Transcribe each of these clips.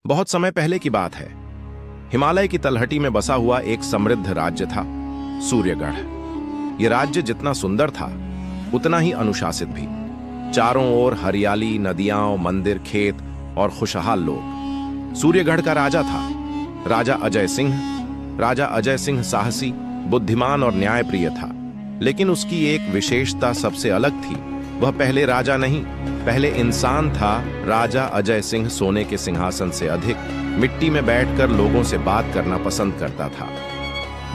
बहुत समय पहले की बात है। हिमालय की तलहटी में बसा हुआ एक समृद्ध राज्य था, सूर्यगढ़। यह राज्य जितना सुंदर था उतना ही अनुशासित भी। चारों ओर हरियाली, नदियां, मंदिर, खेत और खुशहाल लोग। सूर्यगढ़ का राजा था राजा अजय सिंह। राजा अजय सिंह साहसी, बुद्धिमान और न्यायप्रिय था। लेकिन उसकी एक विशेषता सबसे अलग थी। वह पहले राजा नहीं, पहले इंसान था। राजा अजय सिंह सोने के सिंहासन से अधिक मिट्टी में बैठकर लोगों से बात करना पसंद करता था।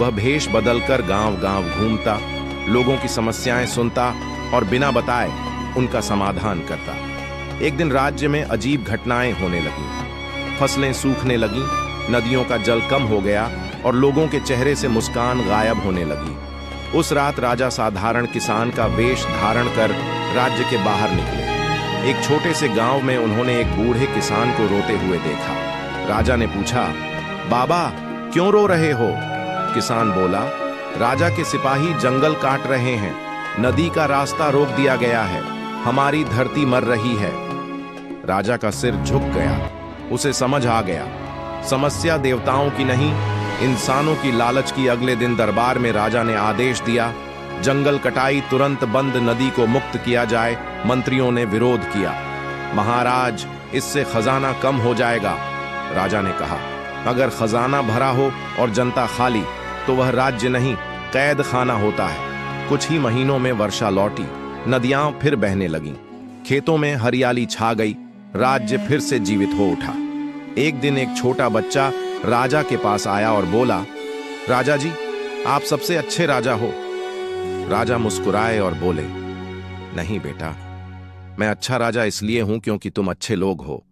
वह भेष बदलकर गांव-गांव घूमता, लोगों की समस्याएं सुनता और बिना बताए उनका समाधान करता। एक दिन राज्य में अजीब घटनाएं होने लगीं। फसलें सूखने लगीं, नदियों का जल कम हो गया और लोगों के चेहरे से मुस्कान गायब होने लगी। उस रात राजा साधारण किसान का वेश धारण कर राज्य के बाहर निकले। एक छोटे से गांव में उन्होंने एक बूढ़े किसान को रोते हुए देखा। राजा ने पूछा, बाबा क्यों रो रहे हो? किसान बोला, राजा के सिपाही जंगल काट रहे हैं, नदी का रास्ता रोक दिया गया है, हमारी धरती मर रही है। राजा का सिर झुक गया। उसे समझ आ गया, समस्या देवताओं की नहीं, इंसानों की लालच की। अगले दिन दरबार में राजा ने आदेश दिया, जंगल कटाई तुरंत बंद, नदी को मुक्त किया जाए। मंत्रियों ने विरोध किया। महाराज, इससे खजाना कम हो जाएगा। राजा ने कहा, अगर खजाना भरा हो और जनता खाली तो वह राज्य नहीं, कैद खाना होता है। कुछ ही महीनों में वर्षा लौटी, नदियां फिर बहने लगीं, खेतों में हरियाली छा गई, राज्य फिर से जीवित हो उठा। एक दिन एक छोटा बच्चा राजा के पास आया और बोला, राजा जी, आप सबसे अच्छे राजा हो। राजा मुस्कुराए और बोले, नहीं बेटा, मैं अच्छा राजा इसलिए हूं क्योंकि तुम अच्छे लोग हो।